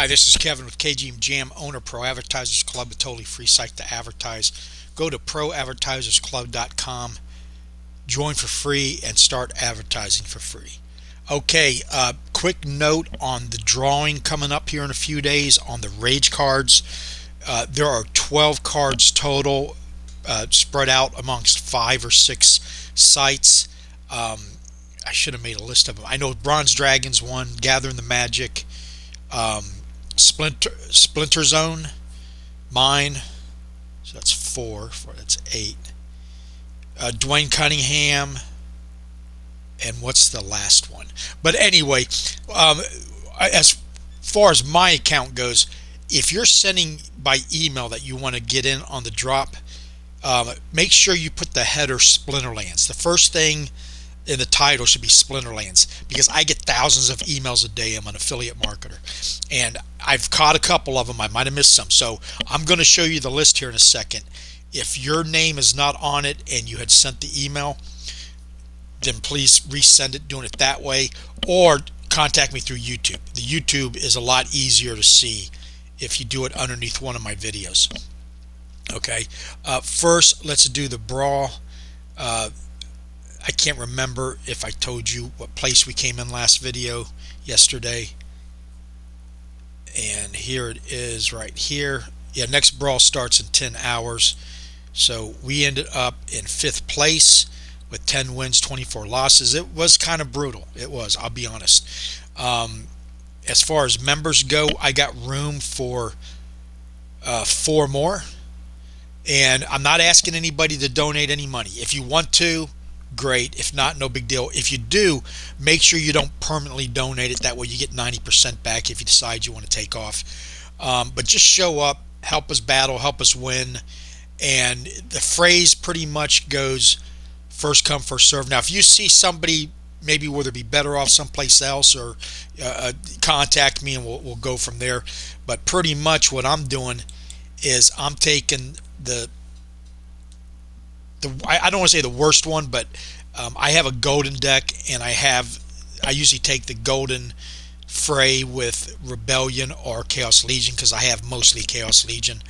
Hi, this is Kevin with KGM JAM, owner Pro Advertisers Club, a totally free site to advertise. Go to proadvertisersclub.com, join for free, and start advertising for free. Okay, quick note on the drawing coming up here in a few days on the Rage cards. There are 12 cards total, spread out amongst 5 or 6 sites. I should have made a list of them. I know Bronze Dragon's one, Gathering the Magic, Splinter Zone, mine, so that's 4, that's 8. Dwayne Cunningham, and what's the last one? But anyway, as far as my account goes, if you're sending by email that you want to get in on the drop, make sure you put the header Splinterlands. The first thing in the title should be Splinterlands, because I get thousands of emails a day. I'm an affiliate marketer, and I've caught a couple of them. I might have missed some, so I'm going to show you the list here in a second. If your name is not on it and you had sent the email, then please resend it doing it that way, or contact me through YouTube. The YouTube is a lot easier to see if you do it underneath one of my videos. Okay, first let's do the brawl. I can't remember if I told you what place we came in last video yesterday, and here it is right here. Yeah, next brawl starts in 10 hours. So we ended up in 5th place with 10 wins, 24 losses. It was kind of brutal. It was, I'll be honest. As far as members go, I got room for 4 more, and I'm not asking anybody to donate any money. If you want to, great. If not, no big deal. If you do, make sure you don't permanently donate it. That way you get 90% back if you decide you want to take off. But just show up, help us battle, help us win. And the phrase pretty much goes first come, first serve. Now, if you see somebody maybe where they'd be better off someplace else, or contact me and we'll go from there. But pretty much what I'm doing is I'm taking I don't want to say the worst one, but I have a golden deck, and I usually take the golden fray with Rebellion or Chaos Legion, because I have mostly Chaos Legion,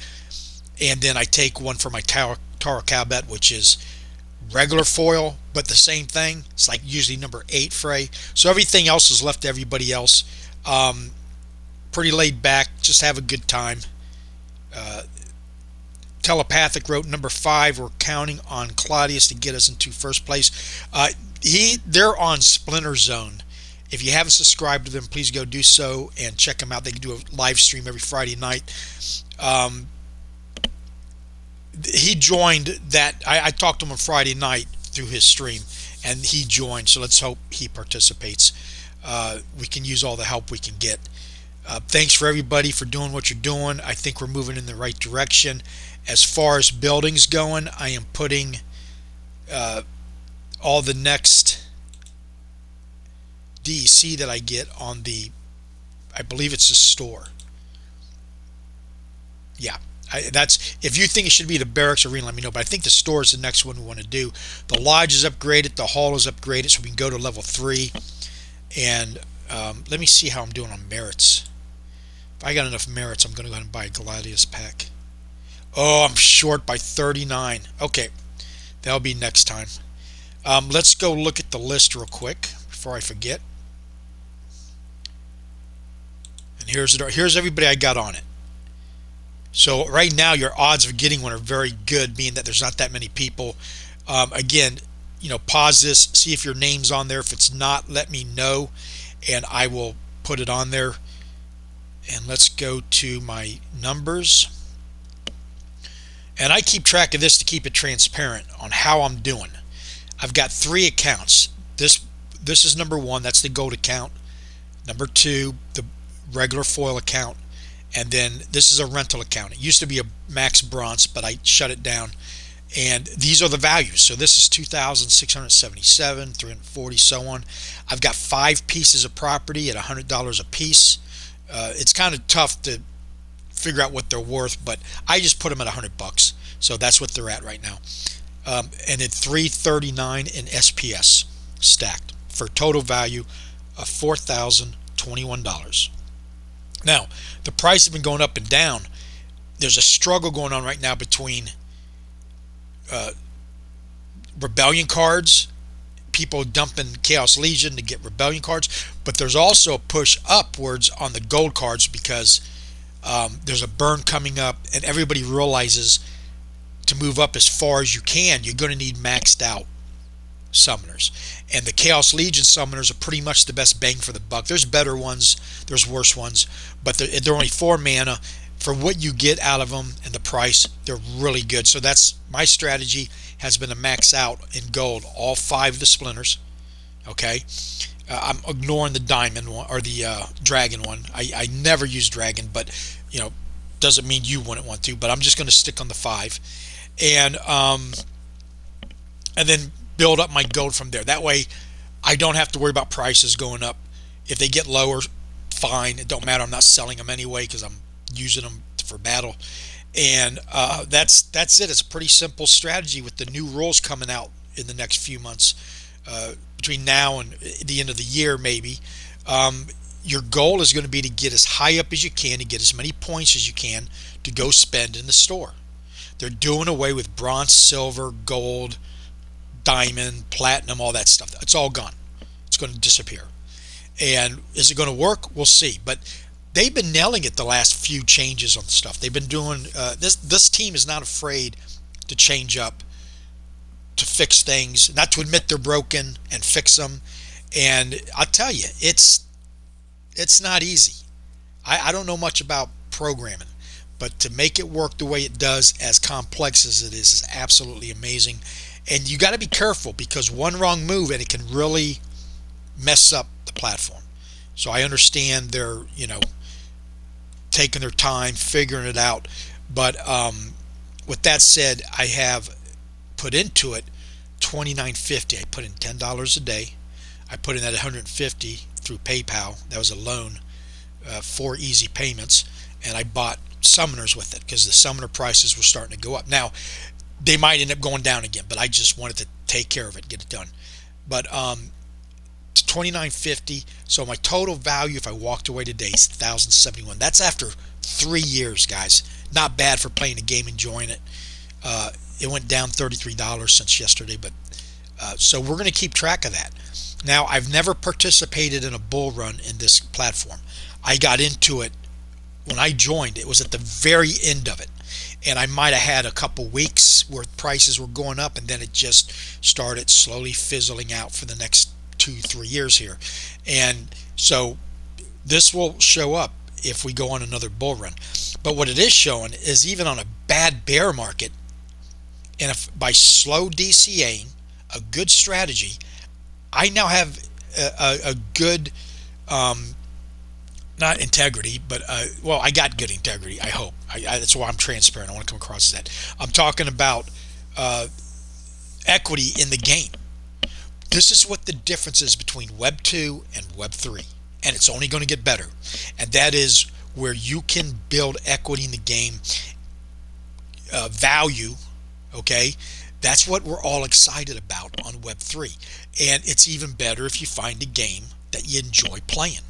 and then I take one for my Taro Calbet, which is regular foil, but the same thing. It's like usually number 8 fray. So everything else is left to everybody else. Pretty laid back, just have a good time. Telepathic wrote number 5. We're counting on Claudius to get us into 1st place. They're on Splinter Zone. If you haven't subscribed to them, please go do so and check them out. They can do a live stream every Friday night. He joined that. I talked to him on Friday night through his stream, and he joined. So let's hope he participates. We can use all the help we can get. Thanks for everybody for doing what you're doing. I think we're moving in the right direction. As far as buildings going, I am putting all the next DEC that I get on the, I believe it's the store. Yeah, that's, if you think it should be the barracks arena, let me know. But I think the store is the next one we want to do. The lodge is upgraded, the hall is upgraded, so we can go to level 3. And let me see how I'm doing on merits. If I got enough merits, I'm going to go ahead and buy a Gladius pack. Oh, I'm short by 39. Okay, that'll be next time. Let's go look at the list real quick before I forget. And here's everybody I got on it. So right now your odds of getting one are very good, being that there's not that many people. Again, pause this, see if your name's on there. If it's not, let me know, and I will put it on there. And let's go to my numbers. And I keep track of this to keep it transparent on how I'm doing. I've got 3 accounts. This is number 1. That's the gold account. Number 2, the regular foil account. And then this is a rental account. It used to be a max bronze, but I shut it down. And these are the values. So this is 2,677, 340, so on. I've got 5 pieces of property at $100 a piece. It's kind of tough to figure out what they're worth, but I just put them at $100, so that's what they're at right now. And then 339 in SPS stacked for a total value of $4,021. Now, the price has been going up and down. There's a struggle going on right now between uh, rebellion cards, people dumping Chaos Legion to get rebellion cards, but there's also a push upwards on the gold cards because there's a burn coming up, and everybody realizes to move up as far as you can, you're going to need maxed out summoners. And the Chaos Legion summoners are pretty much the best bang for the buck. There's better ones, there's worse ones, but they're only 4 mana. For what you get out of them and the price, they're really good. So that's my strategy, has been to max out in gold all 5 of the splinters. Okay, I'm ignoring the diamond one or the dragon one. I never use dragon, but doesn't mean you wouldn't want to. But I'm just going to stick on the 5, and then build up my gold from there. That way, I don't have to worry about prices going up. If they get lower, fine. It don't matter. I'm not selling them anyway because I'm using them for battle. And that's it. It's a pretty simple strategy with the new rules coming out in the next few months, between now and the end of the year maybe. Your goal is going to be to get as high up as you can, to get as many points as you can to go spend in the store. They're doing away with bronze, silver, gold, diamond, platinum, all that stuff. It's all gone. It's going to disappear. And is it going to work? We'll see. But they've been nailing it the last few changes on stuff. They've been doing this team is not afraid to change up, to fix things, not to admit they're broken and fix them. And I'll tell you, it's not easy. I don't know much about programming, but to make it work the way it does, as complex as it is absolutely amazing. And you got to be careful, because one wrong move and it can really mess up the platform. So I understand they're taking their time figuring it out, but with that said, I have put into it $29.50. I put in $10 a day. I put in that $150 through PayPal. That was a loan, 4 easy payments, and I bought summoners with it because the summoner prices were starting to go up. Now they might end up going down again, but I just wanted to take care of it, get it done. But $29.50. So my total value, if I walked away today, is $1,071. That's after 3 years, guys. Not bad for playing a game, enjoying it. It went down $33 since yesterday, but so we're going to keep track of that. Now, I've never participated in a bull run in this platform. I got into it when I joined. It was at the very end of it, and I might have had a couple weeks where prices were going up, and then it just started slowly fizzling out for the next 2-3 years here. And so this will show up if we go on another bull run. But what it is showing is, even on a bad bear market, and if by slow DCAing, a good strategy, I now have a good not integrity, but well, I got good integrity, I hope. That's why I'm transparent. I want to come across as that. I'm talking about equity in the game. This is what the difference is between Web 2 and Web 3, and it's only going to get better. And that is where you can build equity in the game, value. Okay, that's what we're all excited about on Web 3, and it's even better if you find a game that you enjoy playing.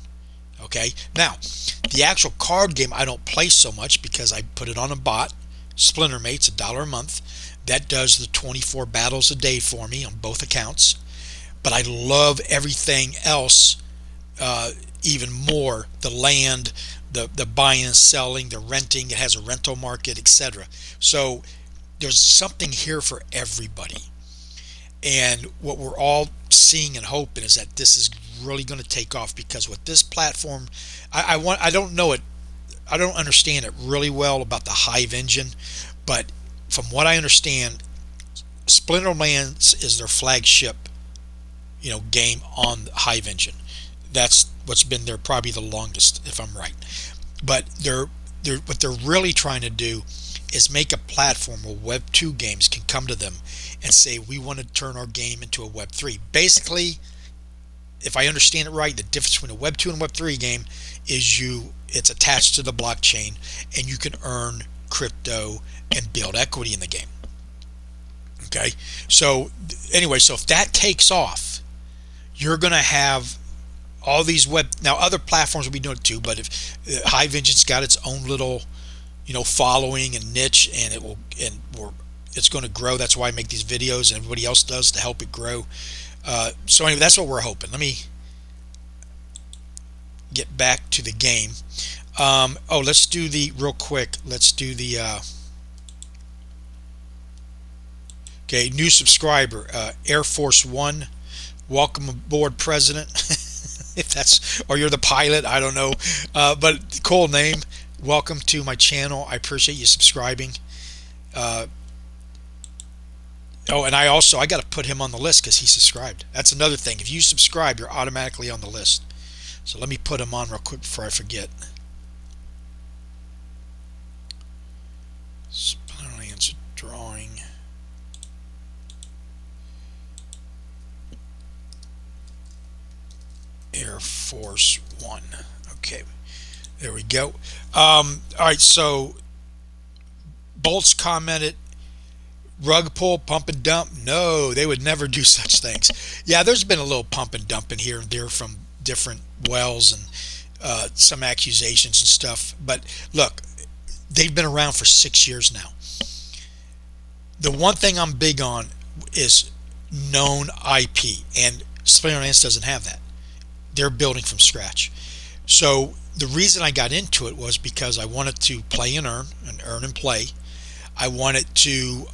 Okay, now the actual card game I don't play so much because I put it on a bot, Splintermates, $1 a month. That does the 24 battles a day for me on both accounts. But I love everything else even more. The land, the buying and selling, the renting. It has a rental market, etc. So there's something here for everybody. And what we're all seeing and hoping is that this is really going to take off, because with this platform, I don't know it. I don't understand it really well about the Hive engine, but from what I understand, Splinterlands is their flagship, game on the Hive engine. That's what's been there probably the longest, if I'm right. But what they're really trying to do is make a platform where Web 2 games can come to them and say, we want to turn our game into a Web 3. Basically, if I understand it right, the difference between a Web 2 and Web 3 game is it's attached to the blockchain, and you can earn crypto and build equity in the game. Okay, so anyway, so if that takes off, you're going to have all these web, now other platforms will be doing it too, but if Hive Engine's got its own little, following and niche, and it's going to grow. That's why I make these videos, and everybody else does to help it grow. So anyway, that's what we're hoping. Let me get back to the game. Let's do the real quick. Let's do the okay, new subscriber, Air Force One. Welcome aboard, President. If that's, or you're the pilot, I don't know, but cool name. Welcome to my channel. I appreciate you subscribing. And I got to put him on the list because he subscribed. That's another thing. If you subscribe, you're automatically on the list. So let me put him on real quick before I forget. Splinterlands drawing. Air Force One. Okay, there we go. All right, so Bolts commented, rug pull, pump and dump. No, they would never do such things. Yeah, there's been a little pump and dump in here and there from different wells and some accusations and stuff. But look, they've been around for 6 years now. The one thing I'm big on is known IP, and Splinterlands doesn't have that. They're building from scratch. So the reason I got into it was because I wanted to play and earn and play. I wanted to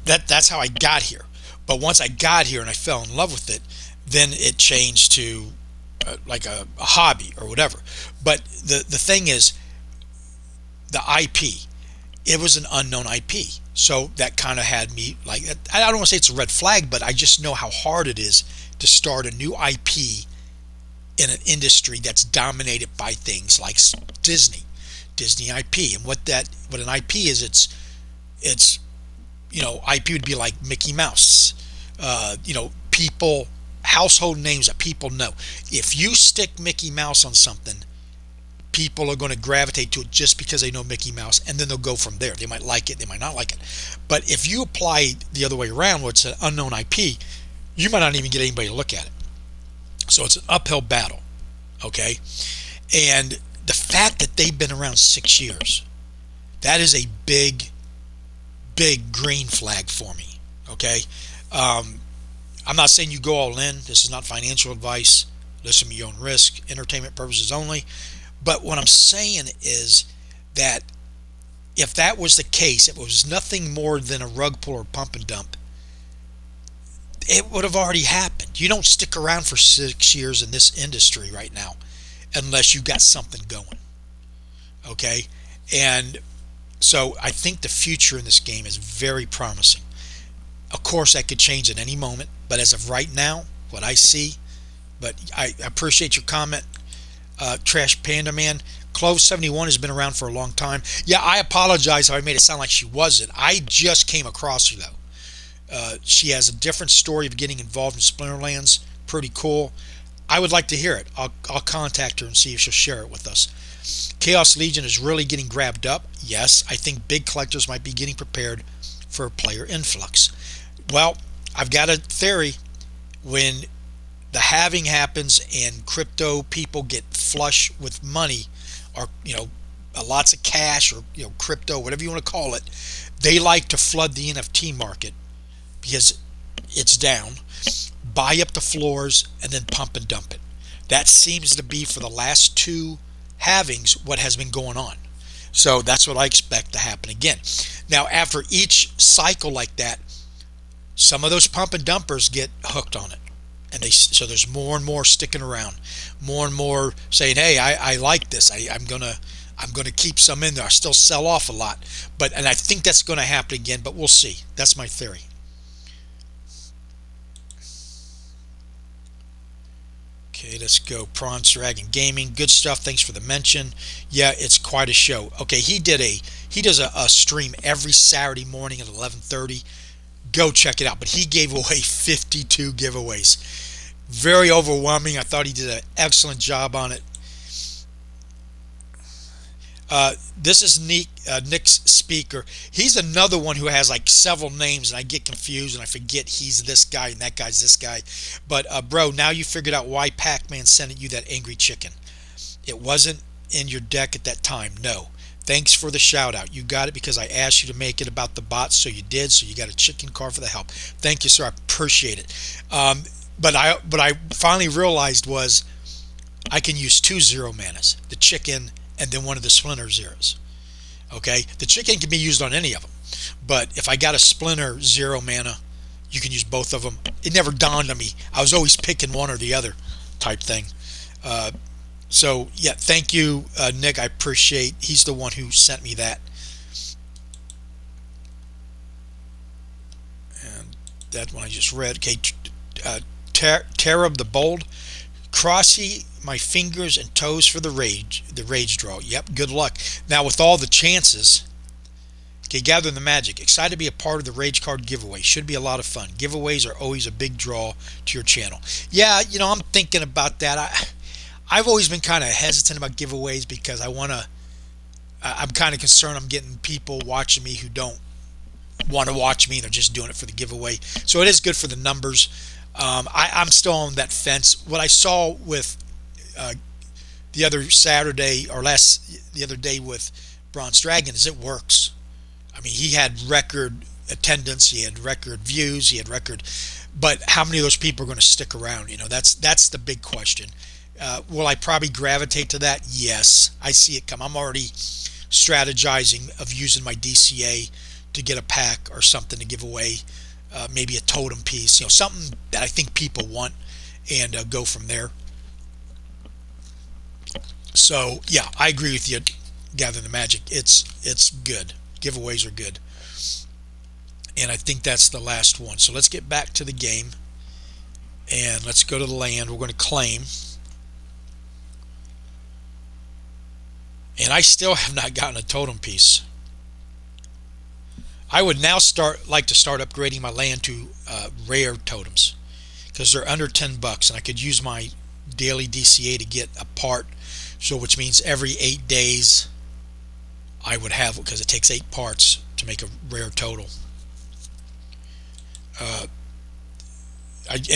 that's how I got here. But once I got here and I fell in love with it, then it changed to like a hobby or whatever. But the thing is, the IP, it was an unknown IP. So that kind of had me like, I don't want to say it's a red flag, but I just know how hard it is to start a new IP in an industry that's dominated by things like Disney IP. And what an IP is, it's IP would be like Mickey Mouse, people, household names that people know. If you stick Mickey Mouse on something, people are going to gravitate to it just because they know Mickey Mouse, and then they'll go from there. They might like it, they might not like it. But if you apply the other way around, where it's an unknown IP, you might not even get anybody to look at it. So it's an uphill battle, okay? And the fact that they've been around 6 years, that is a big green flag for me, okay? I'm not saying you go all in. This is not financial advice. Listen to your own risk, entertainment purposes only. But what I'm saying is that if that was the case, if it was nothing more than a rug pull or pump and dump, it would have already happened. You don't stick around for 6 years in this industry right now unless you got something going, okay? And so I think the future in this game is very promising. Of course, that could change at any moment, but as of right now, what I see, but I appreciate your comment, Trash Panda Man. Clove 71 has been around for a long time. Yeah, I apologize if I made it sound like she wasn't. I just came across her though. She has a different story of getting involved in Splinterlands. Pretty cool. I would like to hear it. I'll contact her and see if she'll share it with us. Chaos Legion is really getting grabbed up. Yes, I think big collectors might be getting prepared for a player influx. Well, I've got a theory. When the halving happens and crypto people get flush with money, or lots of cash, or crypto, whatever you want to call it, they like to flood the NFT market because it's down, buy up the floors, and then pump and dump it. That seems to be, for the last two halvings, what has been going on. So that's what I expect to happen again. Now, after each cycle like that, some of those pump and dumpers get hooked on it, and so there's more and more sticking around, more and more saying, "Hey, I like this. I'm gonna keep some in there. I still sell off a lot, and I think that's going to happen again. But we'll see. That's my theory." Okay, let's go. Prawn Dragon Gaming, good stuff. Thanks for the mention. Yeah, it's quite a show. Okay, he does a stream every Saturday morning at 11:30. Go check it out. But he gave away 52 giveaways. Very overwhelming. I thought he did an excellent job on it. This is Nick's speaker. He's another one who has like several names, and I get confused and I forget he's this guy and that guy's this guy. But bro, now you figured out why Pac-Man sent you that angry chicken. It wasn't in your deck at that time. No. Thanks for the shout out. You got it because I asked you to make it about the bots, so you did. So you got a chicken card for the help. Thank you, sir. I appreciate it. But I finally realized was I can use 2 0 manas, the chicken and then one of the splinter zeros. Okay, the chicken can be used on any of them, but if I got a splinter 0 mana, you can use both of them. It never dawned on me. I was always picking one or the other type thing. So yeah, thank you, Nick. I appreciate. He's the one who sent me that. And that one I just read. Okay, Tarab the Bold. Crossy my fingers and toes for the rage draw. Yep, good luck. Now with all the chances. Okay, gather the magic. Excited to be a part of the rage card giveaway. Should be a lot of fun. Giveaways are always a big draw to your channel. Yeah, I'm thinking about that. I've always been kind of hesitant about giveaways because I'm kind of concerned I'm getting people watching me who don't want to watch me and they're just doing it for the giveaway. So it is good for the numbers. I'm still on that fence. What I saw with the other Saturday or the other day with Bronze Dragon is it works. I mean, he had record attendance, he had record views, he had record, but how many of those people are going to stick around? That's the big question. Will I probably gravitate to that? Yes, I see it come. I'm already strategizing of using my DCA to get a pack or something to give away, maybe a totem piece, something that I think people want, and go from there. So yeah, I agree with you. Gather the magic. It's good. Giveaways are good, and I think that's the last one. So let's get back to the game, and let's go to the land. We're going to claim. And I still have not gotten a totem piece. I would now like to start upgrading my land to rare totems because they're under $10, and I could use my daily DCA to get a part. So which means every 8 days I would have, because it takes 8 parts to make a rare total. And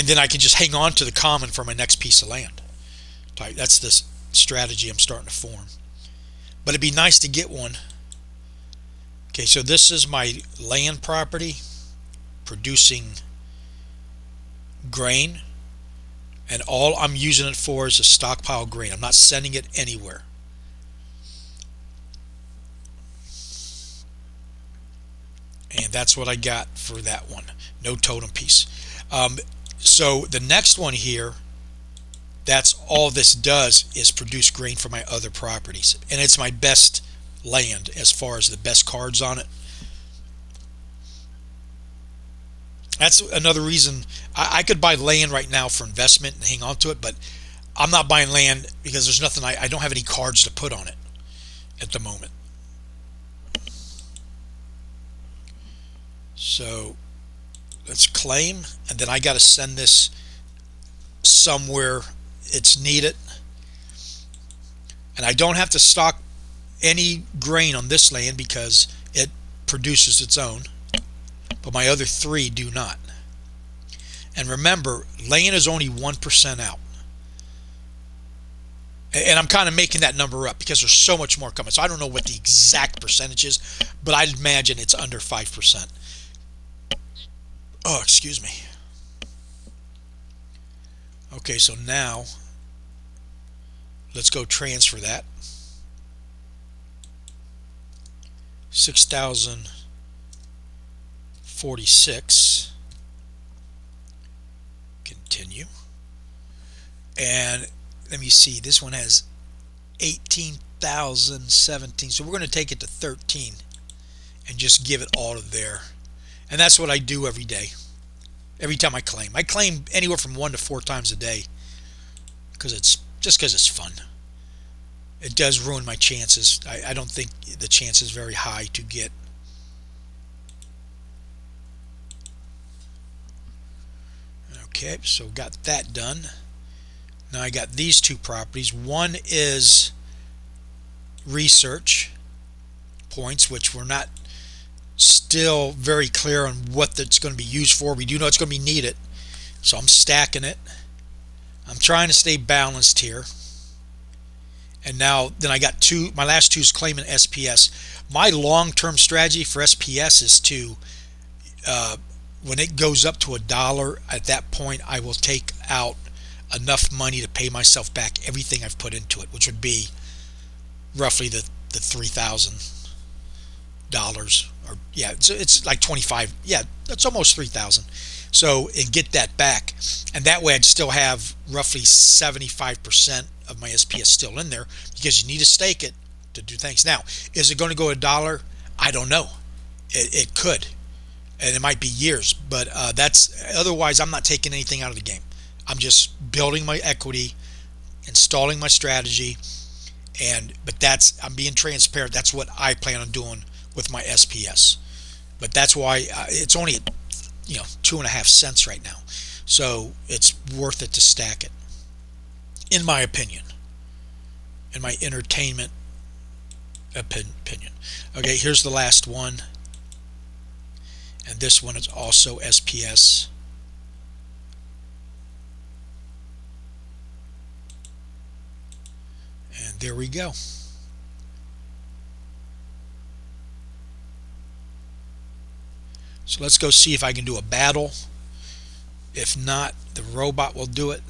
then I can just hang on to the common for my next piece of land. That's the strategy I'm starting to form. But it'd be nice to get one. Okay, so this is my land property producing grain, and all I'm using it for is a stockpile grain. I'm not sending it anywhere. And that's what I got for that one. No totem piece. So the next one here, that's all this does is produce grain for my other properties, and it's my best land as far as the best cards on it. That's another reason I could buy land right now for investment and hang on to it, but I'm not buying land because there's nothing. I don't have any cards to put on it at the moment. So let's claim, and then I got to send this somewhere it's needed, and I don't have to stock any grain on this land because it produces its own, but my other 3 do not. And remember, land is only 1% out, and I'm kind of making that number up because there's so much more coming, so I don't know what the exact percentage is, but I'd imagine it's under 5%. Oh, excuse me. Okay, so now let's go transfer that. 6,046. Continue. And let me see, this one has 18,017. So we're going to take it to 13 and just give it all to there. And that's what I do every day. Every time I claim anywhere from 1 to 4 times a day, because it's fun. It does ruin my chances. I don't think the chance is very high to get. Okay, so got that done. Now I got these 2 properties. One is research points, which we're not still very clear on what that's going to be used for. We do know it's going to be needed, so I'm stacking it. I'm trying to stay balanced here. And now then I got two, my last two is claiming SPS. My long-term strategy for SPS is to when it goes up to $1, at that point I will take out enough money to pay myself back everything I've put into it, which would be roughly the $3,000, or yeah, it's like 25, yeah, that's almost 3,000. So, and get that back, and that way I'd still have roughly 75% of my SPS still in there, because you need to stake it to do things. Now, is it going to go $1? I don't know. It could, and it might be years, but that's, otherwise I'm not taking anything out of the game. I'm just building my equity, installing my strategy, but that's, I'm being transparent. That's what I plan on doing with my SPS. But that's why it's only at 2.5 cents right now, so it's worth it to stack it, in my opinion, in my entertainment opinion. Okay, here's the last one, and this one is also SPS. And there we go. So let's go see if I can do a battle. If not, the robot will do it.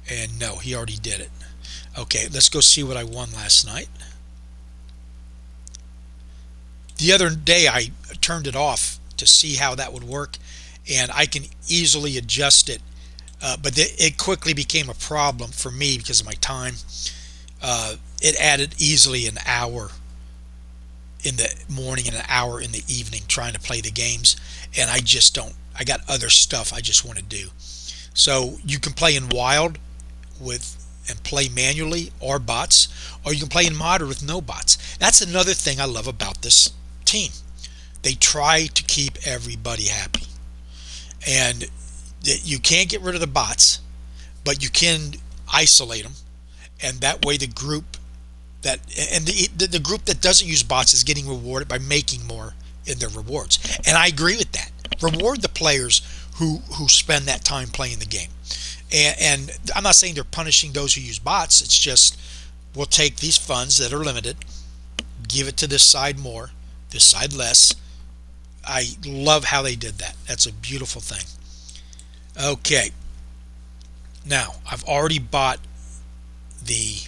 And no, he already did it. Okay, let's go see what I won last night. The other day I turned it off to see how that would work, and I can easily adjust it, but it quickly became a problem for me because of my time. It added easily an hour in the morning and an hour in the evening trying to play the games, and I just don't, I got other stuff I just want to do. So you can play in wild and play manually or bots, or you can play in moderate with no bots. That's another thing I love about this team. They try to keep everybody happy, and you can't get rid of the bots, but you can isolate them, and that way the group the group that doesn't use bots is getting rewarded by making more in their rewards. And I agree with that. Reward the players who spend that time playing the game. And I'm not saying they're punishing those who use bots. It's just, we'll take these funds that are limited, give it to this side more, this side less. I love how they did that. That's a beautiful thing. Okay. Now, I've already bought the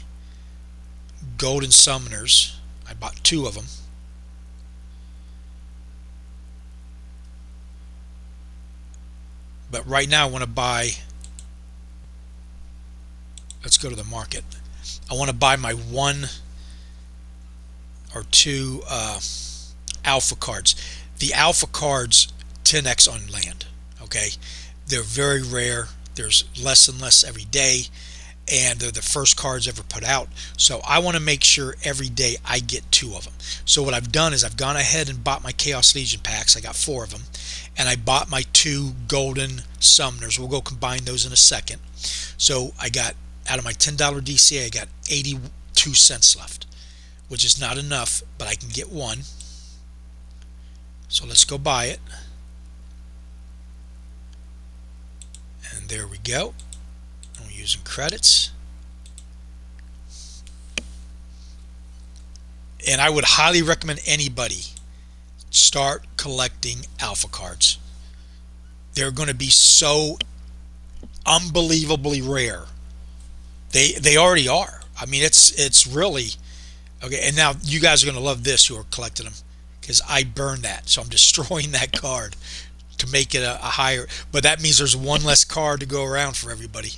golden summoners. I bought 2 of them. But right now I want to buy, let's go to the market. I want to buy my 1 or 2 alpha cards. The alpha cards 10x on land. Okay, they're very rare. There's less and less every day, and they're the first cards ever put out. So I want to make sure every day I get 2 of them. So what I've done is I've gone ahead and bought my Chaos Legion packs. I got 4 of them, and I bought my 2 golden summoners. We'll go combine those in a second. So I got, out of my $10 DCA, I got 82 cents left, which is not enough, but I can get 1. So let's go buy it. And there we go. I'm using credits. And I would highly recommend anybody start collecting alpha cards. They're going to be so unbelievably rare. They already are. I mean, it's really okay. And now you guys are going to love this who are collecting them, because I burned that, so I'm destroying that card to make it a higher. But that means there's 1 less card to go around for everybody.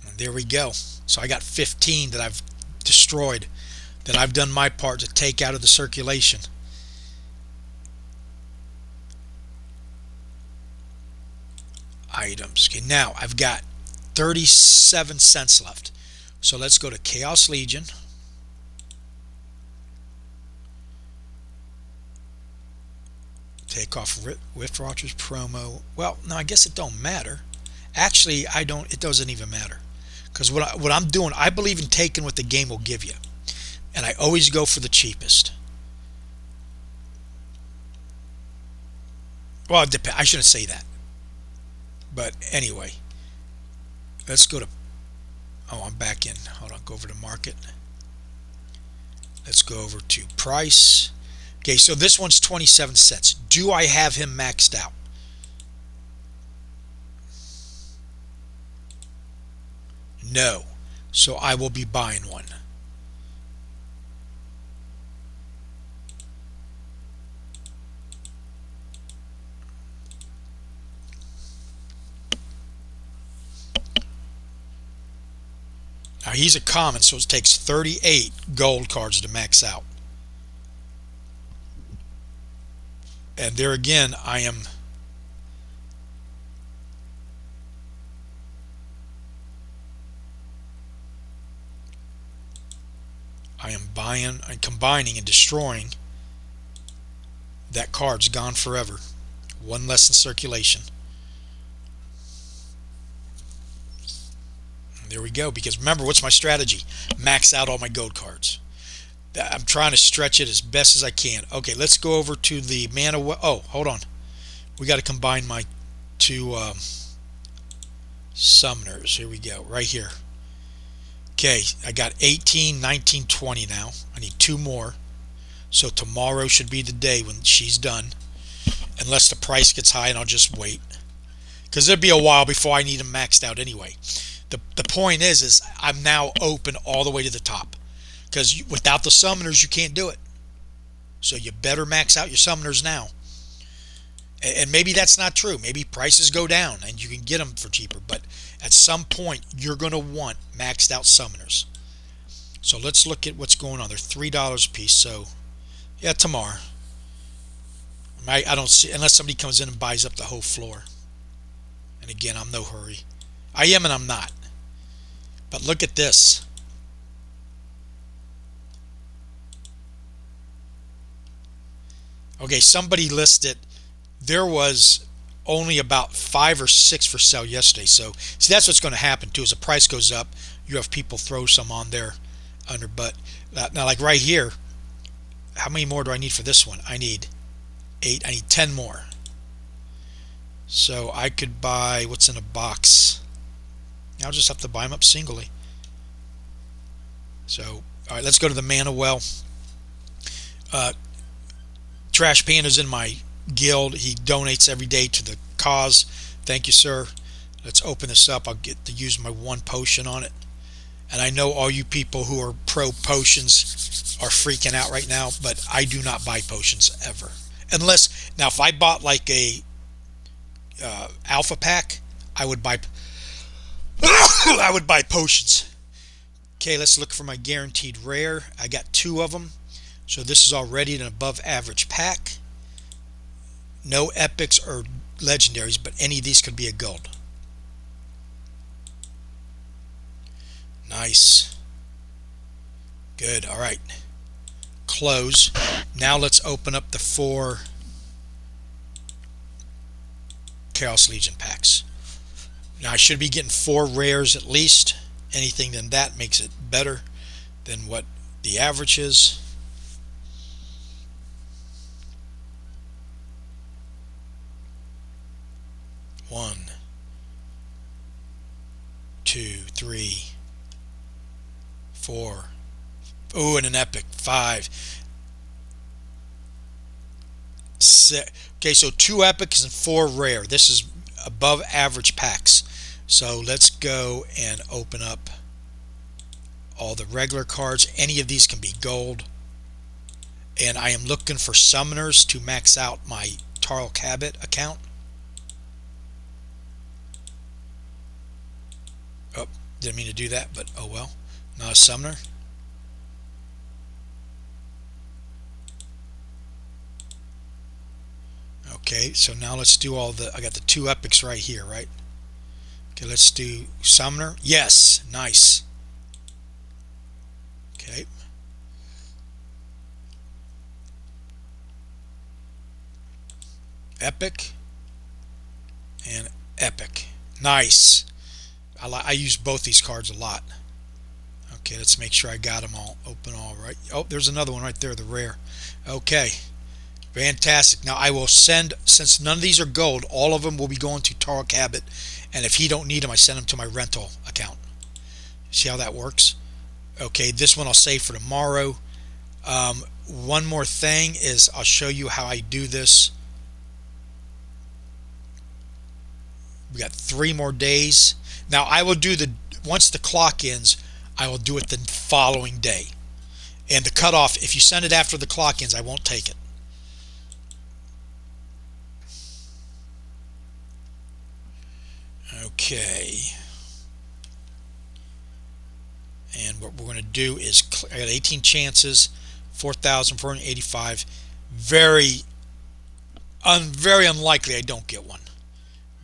And there we go. So I got 15 that I've destroyed, that I've done my part to take out of the circulation. Items. Okay, now I've got 37 cents left. So let's go to Chaos Legion. Take off Rift Watchers promo. Well, no, I guess it don't matter. Actually, I don't. It doesn't even matter, because what I'm doing, I believe in taking what the game will give you, and I always go for the cheapest. Well, it I shouldn't say that, but anyway, let's go to. Oh, I'm back in. Hold on. Go over to market. Let's go over to price. Okay, so this one's 27 cents. Do I have him maxed out? No. So I will be buying one. Now he's a common, so it takes 38 gold cards to max out. And there again, I am buying and combining and destroying. That card's gone forever. One less in circulation. There we go. Because remember, what's my strategy? Max out all my gold cards. I'm trying to stretch it as best as I can. Okay, let's go over to the mana. Oh, hold on. We got to combine my two summoners. Here we go. Right here. Okay, I got 18, 19, 20 now. I need two more. So tomorrow should be the day when she's done. Unless the price gets high, and I'll just wait. Because it'll be a while before I need them maxed out anyway. The point is I'm now open all the way to the top. Because without the summoners, you can't do it. So you better max out your summoners now. And maybe that's not true. Maybe prices go down and you can get them for cheaper. But at some point, you're going to want maxed out summoners. So let's look at what's going on. They're $3 a piece. So, yeah, tomorrow. I don't see, unless somebody comes in and buys up the whole floor. And again, I'm no hurry. I am and I'm not. But look at this. Okay, somebody listed. There was only about 5 or 6 for sale yesterday. So, see, that's what's going to happen too. As the price goes up, you have people throw some on there under. But now, like right here, how many more do I need for this one? I need 8. I need 10 more. So I could buy what's in a box. I'll just have to buy them up singly. So, all right, let's go to the mana well. Trash Panda's in my guild. He donates every day to the cause. Thank you, sir. Let's open this up. I'll get to use my one potion on it. And I know all you people who are pro potions are freaking out right now, but I do not buy potions ever. Unless, now if I bought like a alpha pack, I would buy I would buy potions. Okay, let's look for my guaranteed rare. I got 2 of them. So this is already an above average pack. No epics or legendaries, but any of these could be a gold. Nice. Good. All right. Close. Now let's open up the 4 Chaos Legion packs. Now I should be getting 4 rares at least. Anything than that makes it better than what the average is. One, 2, 3, 4. Ooh, and an epic. 5, 6. Okay, so 2 epics and 4 rare. This is above average packs. So let's go and open up all the regular cards. Any of these can be gold. And I am looking for summoners to max out my Tarl Cabot account. Oh, didn't mean to do that, but oh well. Not a summoner. Okay, so now let's do all the, I got the 2 epics right here, right? Okay, let's do summoner. Yes, nice. Okay. Epic and epic. Nice. I use both these cards a lot. Okay, let's make sure I got them all open all right. Oh, there's another one right there, the rare. Okay, fantastic. Now I will send, since none of these are gold, all of them will be going to Taro Cabot, and if he don't need them, I send them to my rental account. See how that works? Okay, this one I'll save for tomorrow. One more thing is I'll show you how I do this. We got 3 more days. Now I will do the, once the clock ends, I will do it the following day. And the cutoff, if you send it after the clock ends, I won't take it. Okay. And what we're going to do is, I got 18 chances, 4,485. Very unlikely I don't get one.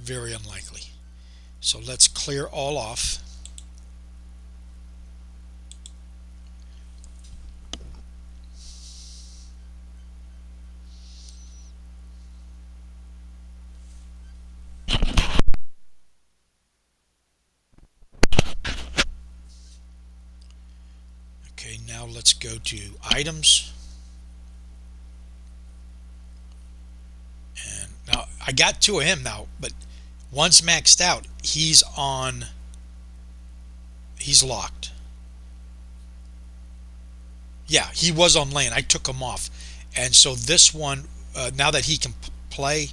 Very unlikely. So let's clear all off. Okay, now let's go to items. And now I got 2 of him now, but one's maxed out. He's locked. Yeah, he was on land. I took him off. And so this one, now that he can play,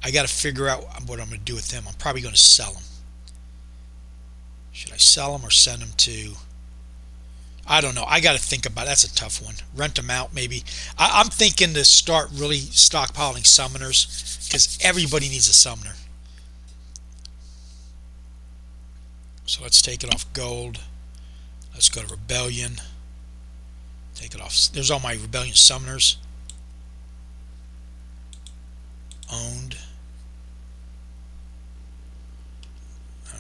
I got to figure out what I'm going to do with him. I'm probably going to sell him. Should I sell him or send him to... I don't know. I got to think about it. That's a tough one. Rent them out, maybe. I'm thinking to start really stockpiling summoners, because everybody needs a summoner. So let's take it off gold. Let's go to Rebellion. Take it off. There's all my Rebellion summoners. Owned.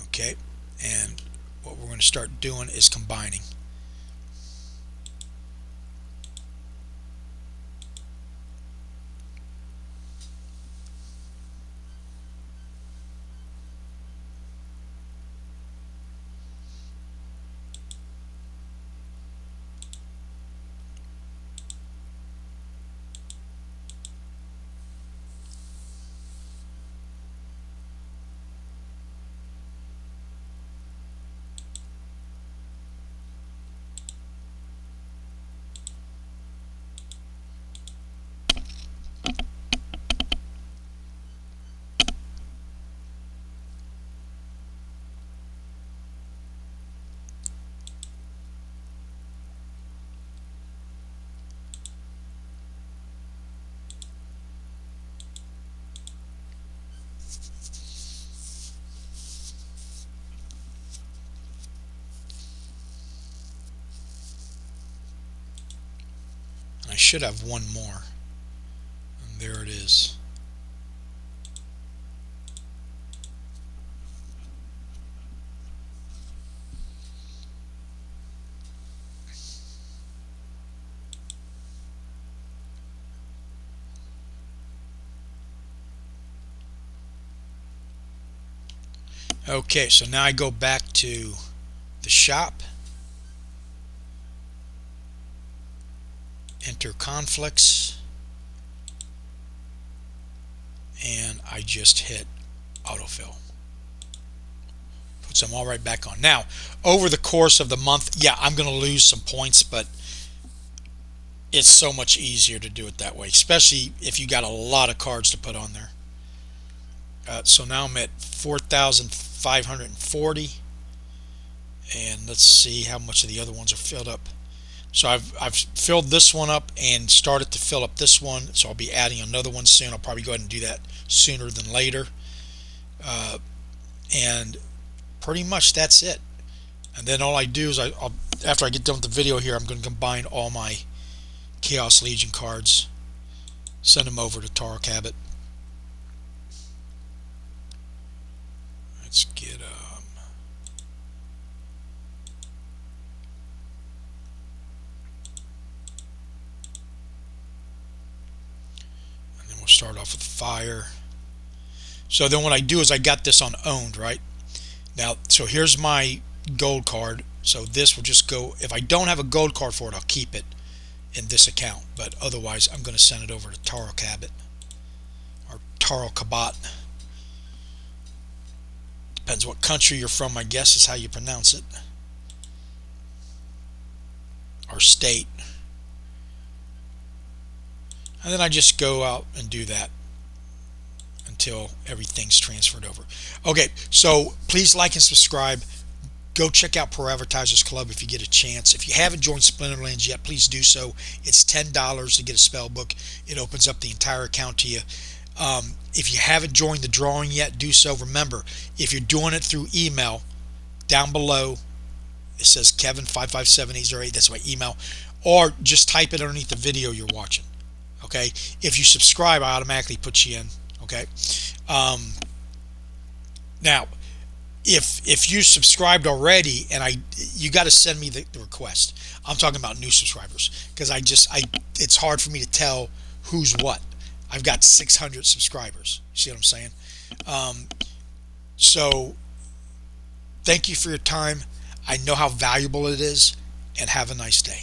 Okay. And what we're going to start doing is combining. I should have one more. And there it is. Okay, so now I go back to the shop. Enter conflicts, and I just hit autofill. Puts them all right back on. Now, over the course of the month, yeah, I'm going to lose some points, but it's so much easier to do it that way, especially if you got a lot of cards to put on there. So now I'm at 4,540, and let's see how much of the other ones are filled up. So I've filled this one up and started to fill up this one, so I'll be adding another one soon. I'll probably go ahead and do that sooner than later. And pretty much that's it. And then all I do is I'll after I get done with the video here, I'm going to combine all my Chaos Legion cards, send them over to Taro Cabot. Let's get and then we'll start off with fire. So then what I do is I got this on owned, right? Now, so here's my gold card. So this will just go, if I don't have a gold card for it, I'll keep it in this account, but otherwise I'm going to send it over to Taro Cabot or Taro Cabot. Depends what country you're from, I guess is how you pronounce it, or state. And then I just go out and do that until everything's transferred over. Okay, so please like and subscribe. Go check out Pro Advertisers Club if you get a chance. If you haven't joined Splinterlands yet, please do so. It's $10 to get a spell book. It opens up the entire account to you. If you haven't joined the drawing yet, do so. Remember, if you're doing it through email, down below it says Kevin557808. That's my email. Or just type it underneath the video you're watching. Okay. If you subscribe, I automatically put you in. Okay. Now, if you subscribed already, and you got to send me the request. I'm talking about new subscribers, because it's hard for me to tell who's what. I've got 600 subscribers. You see what I'm saying? So thank you for your time. I know how valuable it is, and have a nice day.